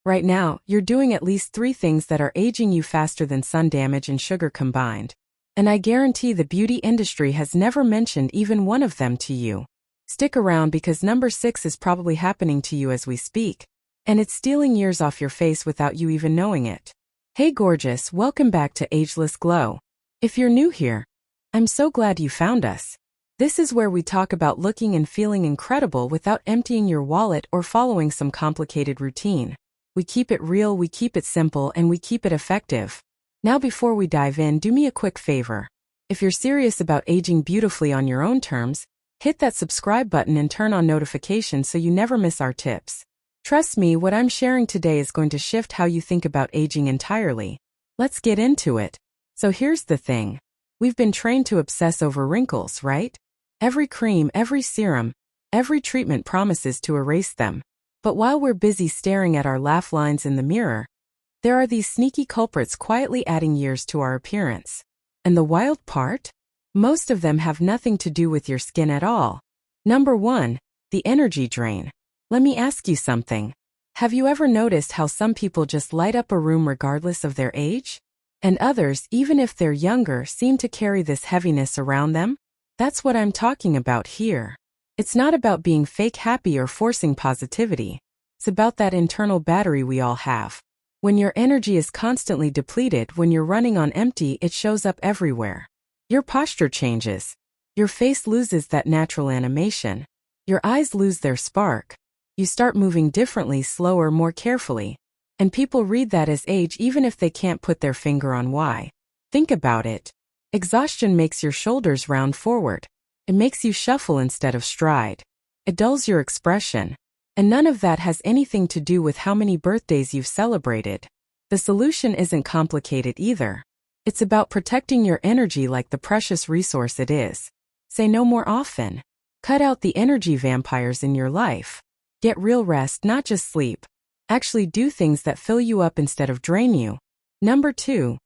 Right now, you're doing at least 3 things that are aging you faster than sun damage and sugar combined. And I guarantee the beauty industry has never mentioned even one of them to you. Stick around because number 6 is probably happening to you as we speak. And it's stealing years off your face without you even knowing it. Hey gorgeous, welcome back to Ageless Glow. If you're new here, I'm so glad you found us. This is where we talk about looking and feeling incredible without emptying your wallet or following some complicated routine. We keep it real, we keep it simple, and we keep it effective. Now before we dive in, do me a quick favor. If you're serious about aging beautifully on your own terms, hit that subscribe button and turn on notifications so you never miss our tips. Trust me, what I'm sharing today is going to shift how you think about aging entirely. Let's get into it. So here's the thing. We've been trained to obsess over wrinkles, right? Every cream, every serum, every treatment promises to erase them. But while we're busy staring at our laugh lines in the mirror, there are these sneaky culprits quietly adding years to our appearance. And the wild part? Most of them have nothing to do with your skin at all. Number 1, the energy drain. Let me ask you something. Have you ever noticed how some people just light up a room regardless of their age? And others, even if they're younger, seem to carry this heaviness around them? That's what I'm talking about here. It's not about being fake happy or forcing positivity. It's about that internal battery we all have. When your energy is constantly depleted, when you're running on empty, it shows up everywhere. Your posture changes. Your face loses that natural animation. Your eyes lose their spark. You start moving differently, slower, more carefully. And people read that as age even if they can't put their finger on why. Think about it. Exhaustion makes your shoulders round forward. It makes you shuffle instead of stride. It dulls your expression. And none of that has anything to do with how many birthdays you've celebrated. The solution isn't complicated either. It's about protecting your energy like the precious resource it is. Say no more often. Cut out the energy vampires in your life. Get real rest, not just sleep. Actually do things that fill you up instead of drain you. Number 2,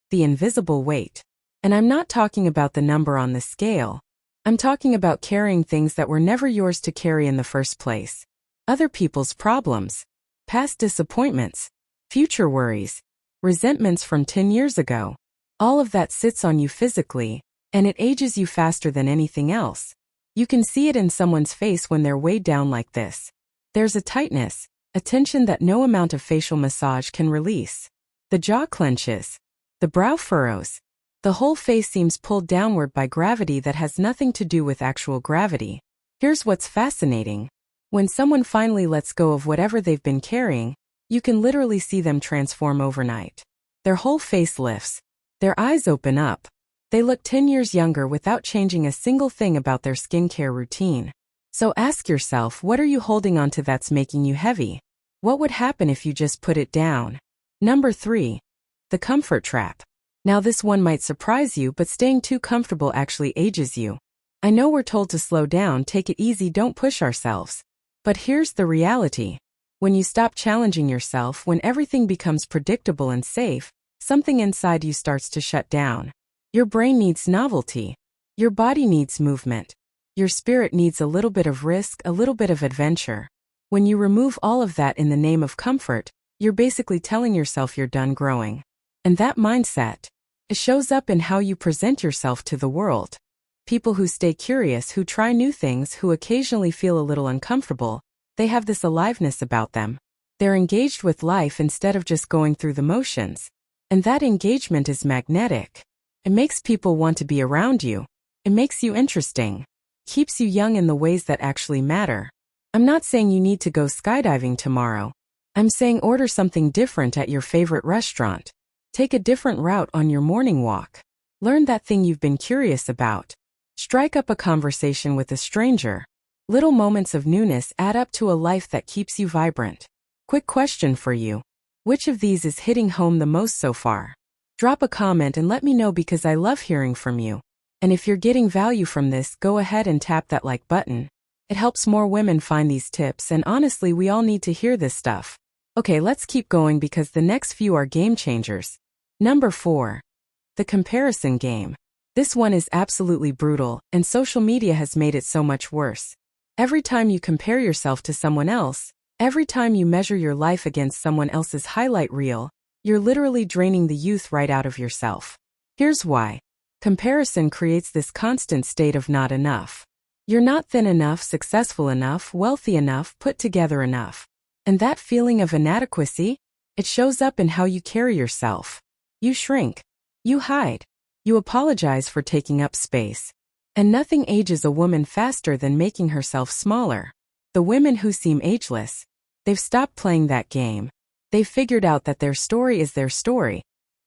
the invisible weight. And I'm not talking about the number on the scale. I'm talking about carrying things that were never yours to carry in the first place. Other people's problems, past disappointments, future worries, resentments from 10 years ago. All of that sits on you physically, and it ages you faster than anything else. You can see it in someone's face when they're weighed down like this. There's a tightness, a tension that no amount of facial massage can release. The jaw clenches, the brow furrows. The whole face seems pulled downward by gravity that has nothing to do with actual gravity. Here's what's fascinating. When someone finally lets go of whatever they've been carrying, you can literally see them transform overnight. Their whole face lifts. Their eyes open up. They look 10 years younger without changing a single thing about their skincare routine. So ask yourself, what are you holding on to that's making you heavy? What would happen if you just put it down? Number 3, the comfort trap. Now this one might surprise you, but staying too comfortable actually ages you. I know we're told to slow down, take it easy, don't push ourselves. But here's the reality. When you stop challenging yourself, when everything becomes predictable and safe, something inside you starts to shut down. Your brain needs novelty. Your body needs movement. Your spirit needs a little bit of risk, a little bit of adventure. When you remove all of that in the name of comfort, you're basically telling yourself you're done growing. And that mindset, it shows up in how you present yourself to the world. People who stay curious, who try new things, who occasionally feel a little uncomfortable, they have this aliveness about them. They're engaged with life instead of just going through the motions. And that engagement is magnetic. It makes people want to be around you. It makes you interesting. Keeps you young in the ways that actually matter. I'm not saying you need to go skydiving tomorrow. I'm saying order something different at your favorite restaurant. Take a different route on your morning walk. Learn that thing you've been curious about. Strike up a conversation with a stranger. Little moments of newness add up to a life that keeps you vibrant. Quick question for you. Which of these is hitting home the most so far? Drop a comment and let me know because I love hearing from you. And if you're getting value from this, go ahead and tap that like button. It helps more women find these tips, and honestly, we all need to hear this stuff. Okay, let's keep going because the next few are game changers. Number 4. The comparison game. This one is absolutely brutal, and social media has made it so much worse. Every time you compare yourself to someone else, Every time you measure your life against someone else's highlight reel, you're literally draining the youth right out of yourself. Here's why. Comparison creates this constant state of not enough. You're not thin enough, successful enough, wealthy enough, put together enough. And that feeling of inadequacy, it shows up in how you carry yourself. You shrink. You hide. You apologize for taking up space. And nothing ages a woman faster than making herself smaller. The women who seem ageless, they've stopped playing that game. They've figured out that their story is their story,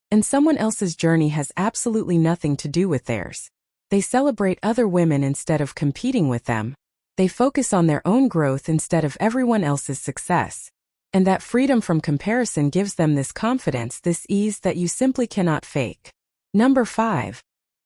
and someone else's journey has absolutely nothing to do with theirs. They celebrate other women instead of competing with them. They focus on their own growth instead of everyone else's success. And that freedom from comparison gives them this confidence, this ease that you simply cannot fake. Number 5.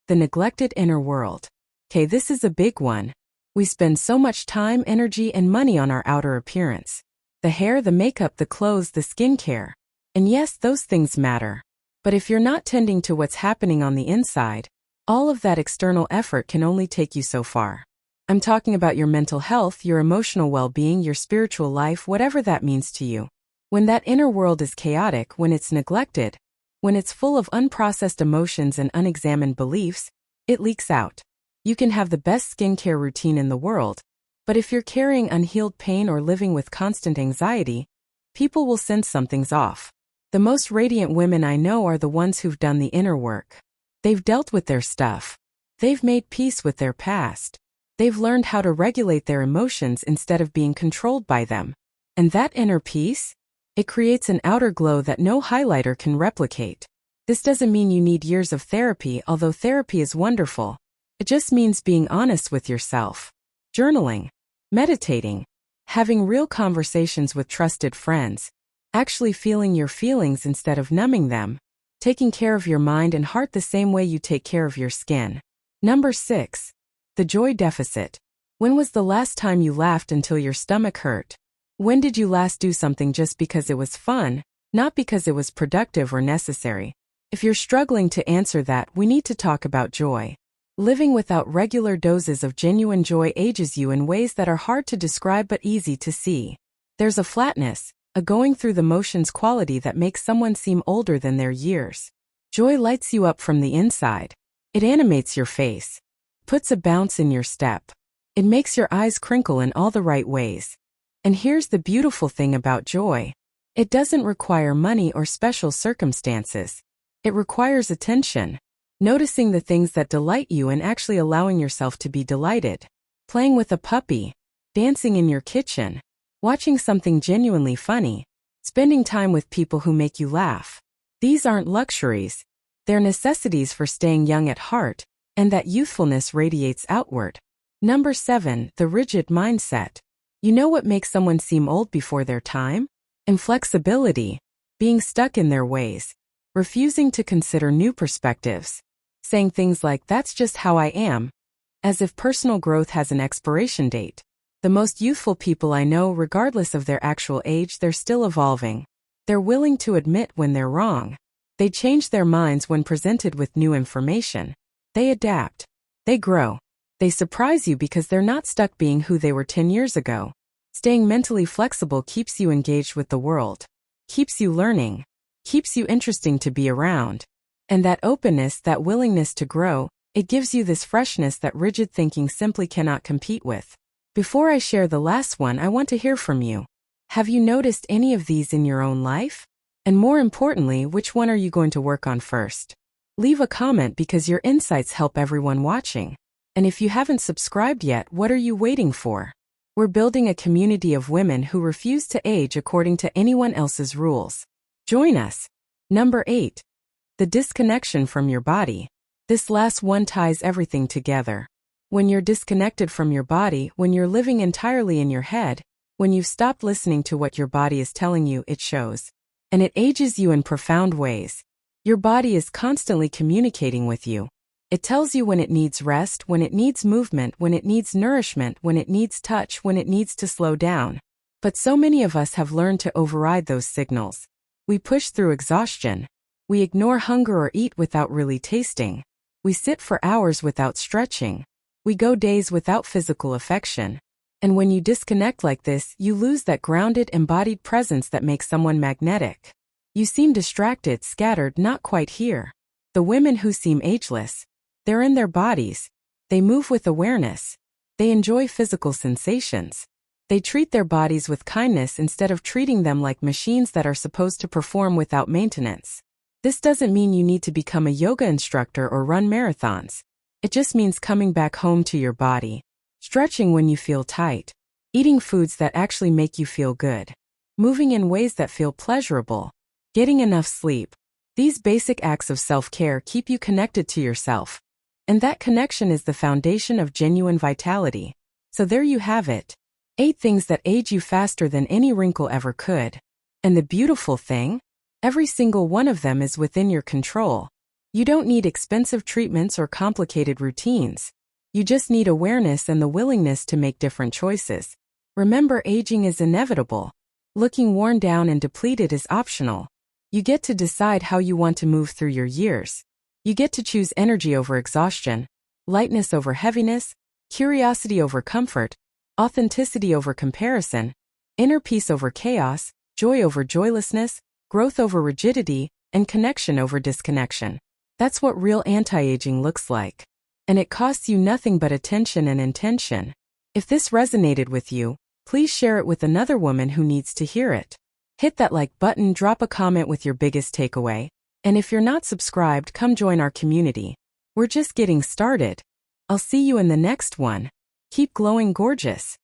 The neglected inner world. Okay, this is a big one. We spend so much time, energy, and money on our outer appearance. The hair, the makeup, the clothes, the skincare. And yes, those things matter. But if you're not tending to what's happening on the inside, all of that external effort can only take you so far. I'm talking about your mental health, your emotional well-being, your spiritual life, whatever that means to you. When that inner world is chaotic, when it's neglected, when it's full of unprocessed emotions and unexamined beliefs, it leaks out. You can have the best skincare routine in the world, but if you're carrying unhealed pain or living with constant anxiety, people will sense something's off. The most radiant women I know are the ones who've done the inner work. They've dealt with their stuff. They've made peace with their past. They've learned how to regulate their emotions instead of being controlled by them. And that inner peace? It creates an outer glow that no highlighter can replicate. This doesn't mean you need years of therapy, although therapy is wonderful. It just means being honest with yourself. Journaling, meditating, having real conversations with trusted friends, actually feeling your feelings instead of numbing them, taking care of your mind and heart the same way you take care of your skin. Number 6. The joy deficit. When was the last time you laughed until your stomach hurt? When did you last do something just because it was fun, not because it was productive or necessary? If you're struggling to answer that, we need to talk about joy. Living without regular doses of genuine joy ages you in ways that are hard to describe but easy to see. There's a flatness, a going through the motions quality that makes someone seem older than their years. Joy lights you up from the inside. It animates your face, puts a bounce in your step. It makes your eyes crinkle in all the right ways. And here's the beautiful thing about joy. It doesn't require money or special circumstances. It requires attention. Noticing the things that delight you and actually allowing yourself to be delighted. Playing with a puppy. Dancing in your kitchen. Watching something genuinely funny. Spending time with people who make you laugh. These aren't luxuries. They're necessities for staying young at heart, and that youthfulness radiates outward. Number 7. The rigid mindset. You know what makes someone seem old before their time? Inflexibility. Being stuck in their ways. Refusing to consider new perspectives. Saying things like, "That's just how I am," as if personal growth has an expiration date. The most youthful people I know, regardless of their actual age, they're still evolving. They're willing to admit when they're wrong. They change their minds when presented with new information. They adapt. They grow. They surprise you because they're not stuck being who they were 10 years ago. Staying mentally flexible keeps you engaged with the world, keeps you learning, keeps you interesting to be around. And that openness, that willingness to grow, it gives you this freshness that rigid thinking simply cannot compete with. Before I share the last one, I want to hear from you. Have you noticed any of these in your own life? And more importantly, which one are you going to work on first? Leave a comment because your insights help everyone watching. And if you haven't subscribed yet, what are you waiting for? We're building a community of women who refuse to age according to anyone else's rules. Join us. Number 8. The disconnection from your body. This last one ties everything together. When you're disconnected from your body, when you're living entirely in your head, when you've stopped listening to what your body is telling you, it shows. And it ages you in profound ways. Your body is constantly communicating with you. It tells you when it needs rest, when it needs movement, when it needs nourishment, when it needs touch, when it needs to slow down. But so many of us have learned to override those signals. We push through exhaustion. We ignore hunger or eat without really tasting. We sit for hours without stretching. We go days without physical affection. And when you disconnect like this, you lose that grounded, embodied presence that makes someone magnetic. You seem distracted, scattered, not quite here. The women who seem ageless, they're in their bodies. They move with awareness. They enjoy physical sensations. They treat their bodies with kindness instead of treating them like machines that are supposed to perform without maintenance. This doesn't mean you need to become a yoga instructor or run marathons. It just means coming back home to your body, stretching when you feel tight, eating foods that actually make you feel good, moving in ways that feel pleasurable, getting enough sleep. These basic acts of self-care keep you connected to yourself. And that connection is the foundation of genuine vitality. So there you have it. 8 things that age you faster than any wrinkle ever could. And the beautiful thing? Every single one of them is within your control. You don't need expensive treatments or complicated routines. You just need awareness and the willingness to make different choices. Remember, aging is inevitable. Looking worn down and depleted is optional. You get to decide how you want to move through your years. You get to choose energy over exhaustion, lightness over heaviness, curiosity over comfort, authenticity over comparison, inner peace over chaos, joy over joylessness, growth over rigidity, and connection over disconnection. That's what real anti-aging looks like. And it costs you nothing but attention and intention. If this resonated with you, please share it with another woman who needs to hear it. Hit that like button, drop a comment with your biggest takeaway. And if you're not subscribed, come join our community. We're just getting started. I'll see you in the next one. Keep glowing gorgeous.